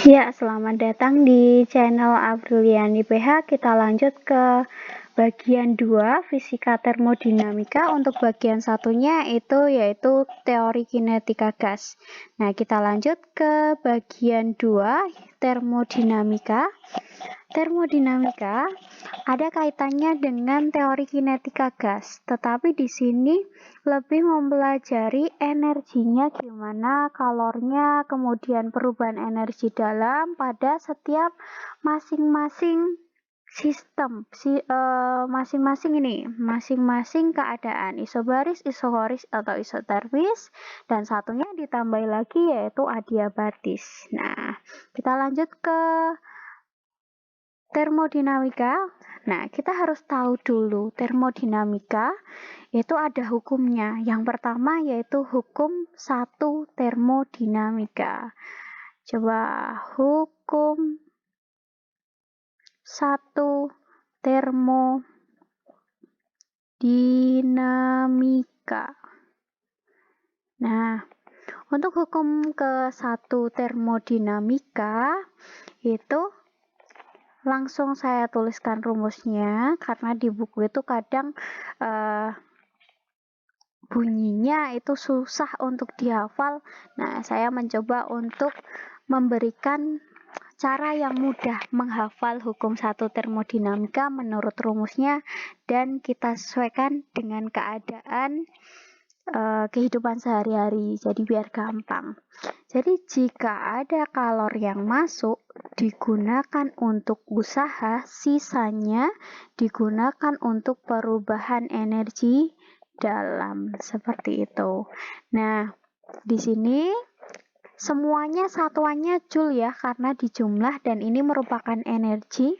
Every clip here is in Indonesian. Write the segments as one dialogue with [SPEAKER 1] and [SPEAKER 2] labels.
[SPEAKER 1] Ya, selamat datang di channel Apriliani PH. Kita lanjut ke bagian 2 fisika termodinamika. Untuk bagian satunya yaitu teori kinetika gas. Nah, kita lanjut ke bagian 2 termodinamika. Termodinamika ada kaitannya dengan teori kinetika gas, tetapi di sini lebih mempelajari energinya gimana, kalornya, kemudian perubahan energi dalam pada setiap masing-masing sistem, masing-masing keadaan isobaris, isokoris atau isotermis, dan satunya ditambah lagi yaitu adiabatis. Nah, kita lanjut ke termodinamika. Nah, kita harus tahu dulu termodinamika itu ada hukumnya. Yang pertama yaitu hukum 1 termodinamika. Coba hukum 1 termodinamika. Nah, untuk hukum ke-1 termodinamika itu langsung saya tuliskan rumusnya, karena di buku itu kadang bunyinya itu susah untuk dihafal. Nah, saya mencoba untuk memberikan cara yang mudah menghafal hukum 1 termodinamika menurut rumusnya, dan kita sesuaikan dengan keadaan kehidupan sehari-hari, jadi biar gampang. Jadi jika ada kalor yang masuk digunakan untuk usaha, sisanya digunakan untuk perubahan energi dalam, seperti itu. Nah, di sini semuanya satuannya joule ya, karena dijumlah dan ini merupakan energi.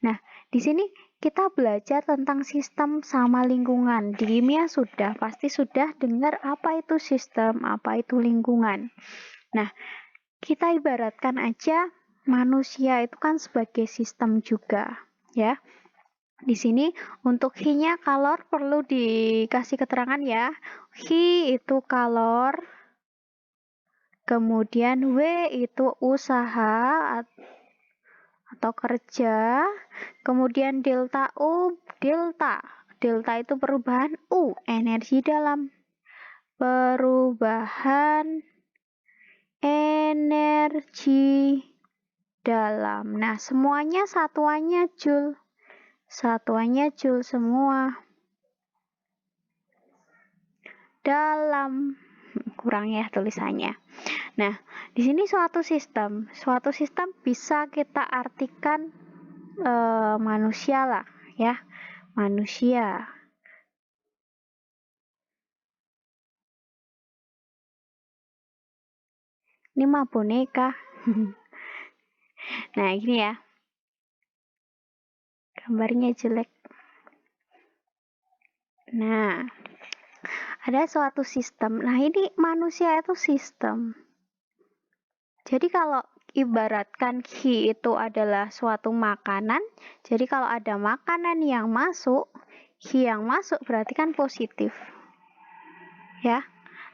[SPEAKER 1] Nah, di sini kita belajar tentang sistem sama lingkungan. Di kimia pasti sudah dengar apa itu sistem, apa itu lingkungan. Nah, kita ibaratkan aja manusia itu kan sebagai sistem juga, ya. Di sini untuk H-nya kalor perlu dikasih keterangan ya. H itu kalor, kemudian W itu usaha atau kerja, kemudian delta U, delta itu perubahan, U energi dalam, perubahan energi dalam. Nah, semuanya satuannya joule semua. Dalam, kurang ya tulisannya. Nah, di sini suatu sistem bisa kita artikan manusia lah ya, manusia. Ini mah boneka. Nah, ini ya, gambarnya jelek. Nah, ada suatu sistem. Nah, ini manusia itu sistem. Jadi kalau ibaratkan H itu adalah suatu makanan, jadi kalau ada makanan yang masuk, H yang masuk berarti kan positif. Ya.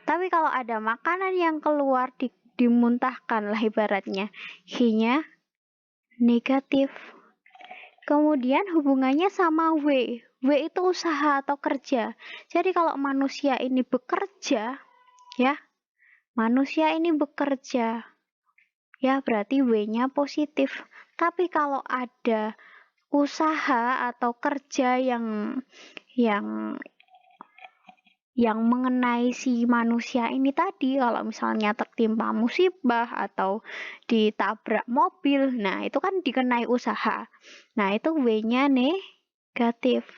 [SPEAKER 1] Tapi kalau ada makanan yang keluar dimuntahkan lah ibaratnya, H-nya negatif. Kemudian hubungannya sama W. W itu usaha atau kerja. Jadi kalau manusia ini bekerja, ya, ya berarti W-nya positif. Tapi kalau ada usaha atau kerja yang mengenai si manusia ini tadi, kalau misalnya tertimpa musibah atau ditabrak mobil, nah itu kan dikenai usaha. Nah, itu W-nya negatif.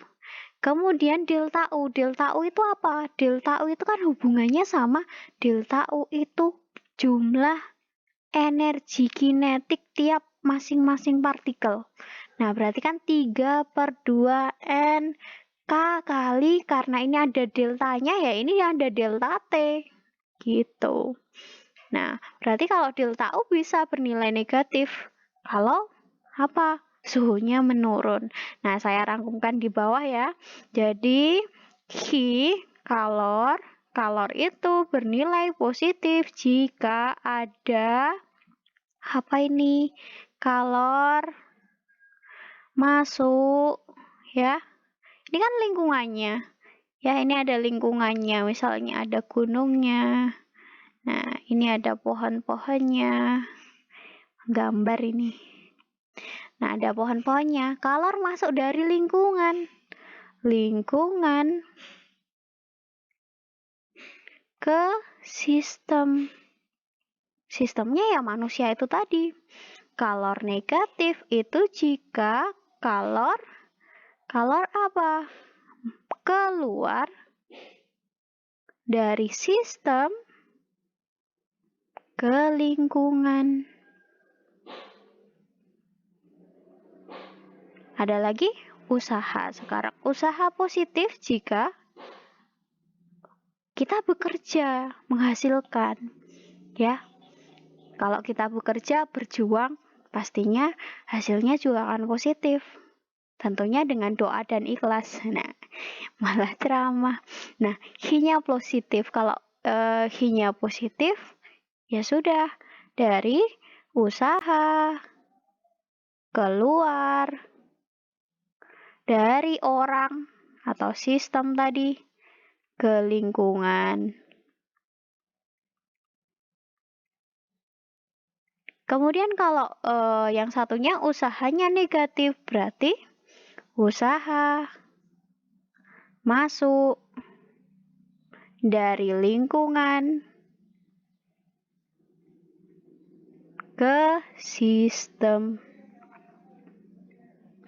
[SPEAKER 1] Kemudian delta U itu apa? Delta U itu kan hubungannya sama delta U itu jumlah energi kinetik tiap masing-masing partikel. Nah, berarti kan 3/2 K kali, karena ini ada deltanya ya, ini ada delta T. Gitu. Nah, berarti kalau delta U bisa bernilai negatif. Kalau apa? Suhunya menurun. Nah, saya rangkumkan di bawah ya. Jadi, kalor itu bernilai positif jika ada apa ini? Kalor masuk, ya. Ini kan lingkungannya. Ya, ini ada lingkungannya. Misalnya ada gunungnya. Nah, ini ada pohon-pohonnya. Gambar ini. Nah, ada pohon-pohonnya. Kalor masuk dari lingkungan. Lingkungan ke sistem. Sistemnya ya manusia itu tadi. Kalor negatif itu jika kalor apa? Keluar dari sistem ke lingkungan. Ada lagi usaha. Sekarang usaha positif jika kita bekerja, menghasilkan. Ya. Kalau kita bekerja, berjuang, pastinya hasilnya juga akan positif. Tentunya dengan doa dan ikhlas. Nah, malah ceramah. Nah, hi-nya positif. Kalau hi-nya positif, ya sudah. Dari usaha, keluar, dari orang atau sistem tadi, ke lingkungan. Kemudian kalau yang satunya usahanya negatif, berarti usaha masuk dari lingkungan ke sistem.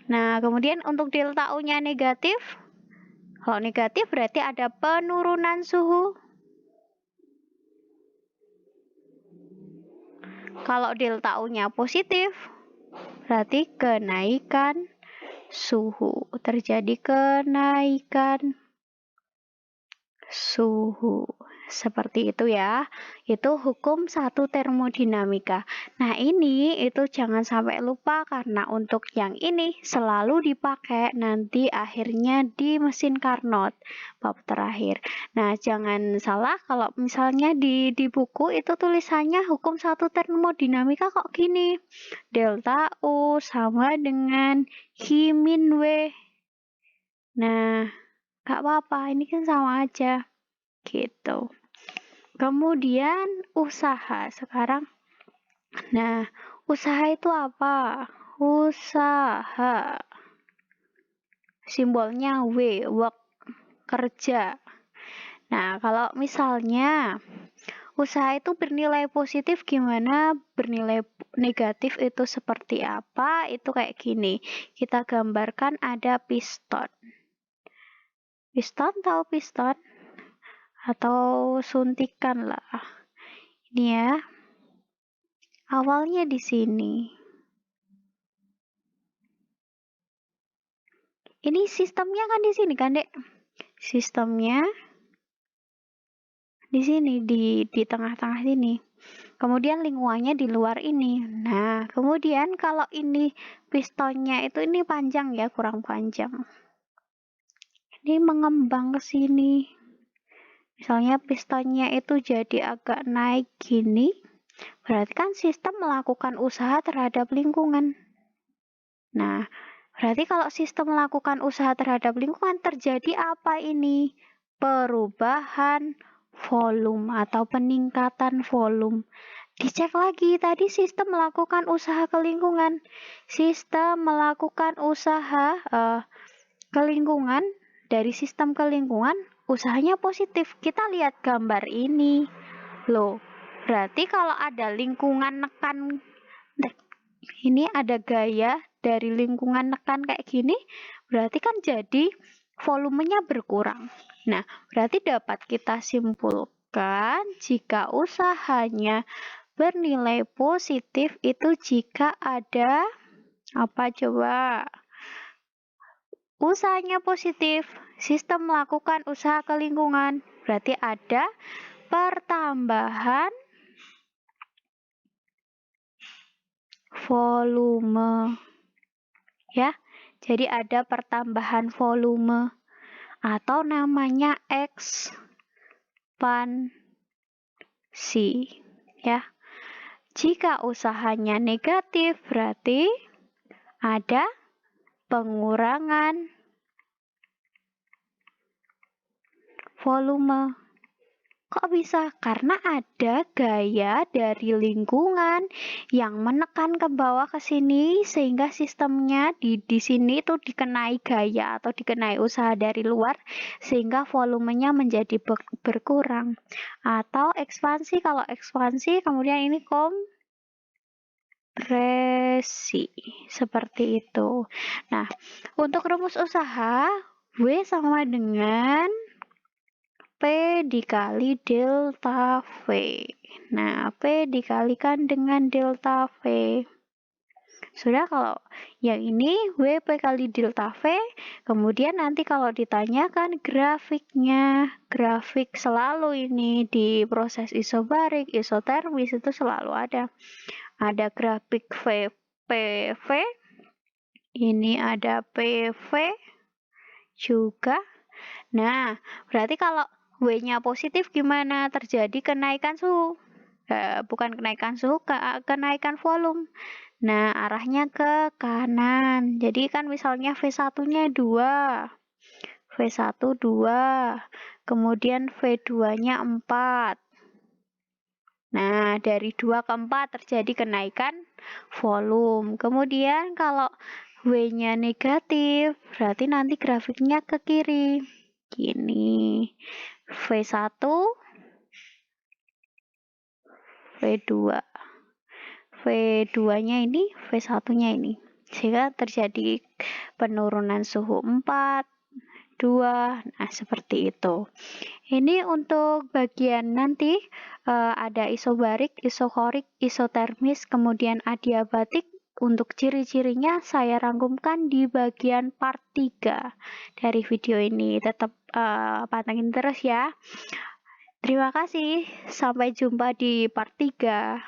[SPEAKER 1] Nah, kemudian untuk delta U-nya negatif, kalau negatif berarti ada penurunan suhu. Kalau delta U-nya positif, berarti kenaikan suhu. Terjadi kenaikan suhu. Seperti itu ya. Itu hukum satu termodinamika. Nah, ini itu jangan sampai lupa karena untuk yang ini selalu dipakai nanti akhirnya di mesin Carnot bab terakhir. Nah, jangan salah kalau misalnya di buku itu tulisannya hukum satu termodinamika kok gini. Delta U sama dengan Hi min W. Nah, gak apa-apa, ini kan sama aja. Gitu. Kemudian usaha sekarang. Nah, usaha itu apa? Usaha. Simbolnya W, work, kerja. Nah, kalau misalnya usaha itu bernilai positif gimana? Bernilai negatif itu seperti apa? Itu kayak gini. Kita gambarkan ada piston. Piston, tahu piston? Atau suntikan lah. Ini ya. Awalnya di sini. Ini sistemnya kan di sini kan, Dek? Sistemnya di sini, di tengah-tengah sini. Kemudian lingkungannya di luar ini. Nah, kemudian kalau ini pistonnya itu ini panjang ya, kurang panjang. Ini mengembang ke sini. Misalnya pistonnya itu jadi agak naik gini, berarti kan sistem melakukan usaha terhadap lingkungan. Nah, berarti kalau sistem melakukan usaha terhadap lingkungan terjadi apa ini? Perubahan volume atau peningkatan volume. Dicek lagi, tadi sistem melakukan usaha ke lingkungan. Sistem melakukan usaha ke lingkungan, dari sistem ke lingkungan, usahanya positif. Kita lihat gambar ini. Loh, berarti kalau ada lingkungan nekan, ini ada gaya dari lingkungan nekan kayak gini, berarti kan jadi volumenya berkurang. Nah, berarti dapat kita simpulkan jika usahanya bernilai positif itu jika ada apa coba? Usahanya positif, sistem melakukan usaha ke lingkungan, berarti ada pertambahan volume. Ya, jadi ada pertambahan volume atau namanya ekspansi. Ya, Jika usahanya negatif, berarti ada pengurangan volume. Kok bisa? Karena ada gaya dari lingkungan yang menekan ke bawah ke sini sehingga sistemnya di sini itu dikenai gaya atau dikenai usaha dari luar sehingga volumenya menjadi berkurang. Atau ekspansi, kalau ekspansi kemudian ini kompresi. Seperti itu. Nah, untuk rumus usaha W sama dengan P dikali delta V. Nah, P dikalikan dengan delta V. Sudah, kalau yang ini W P kali delta V, kemudian nanti kalau ditanyakan grafiknya, grafik selalu ini di proses isobarik, isotermis itu selalu ada. Ada grafik PV, ini ada PV juga. Nah, berarti kalau W-nya positif gimana? Terjadi kenaikan suhu. Bukan kenaikan suhu, kenaikan volume. Nah, arahnya ke kanan. Jadi kan misalnya V1-nya 2. V1 2. Kemudian V2-nya 4. Nah, dari 2 ke 4 terjadi kenaikan volume. Kemudian kalau W-nya negatif, berarti nanti grafiknya ke kiri. Gini. V1, V2. V2-nya ini, V1-nya ini. Sehingga terjadi penurunan suhu 4, 2. Nah, seperti itu. Ini untuk bagian nanti ada isobarik, isokorik, isotermis, kemudian adiabatik. Untuk ciri-cirinya saya rangkumkan di bagian part 3 dari video ini. Tetap pantengin terus ya. Terima kasih. Sampai jumpa di part 3.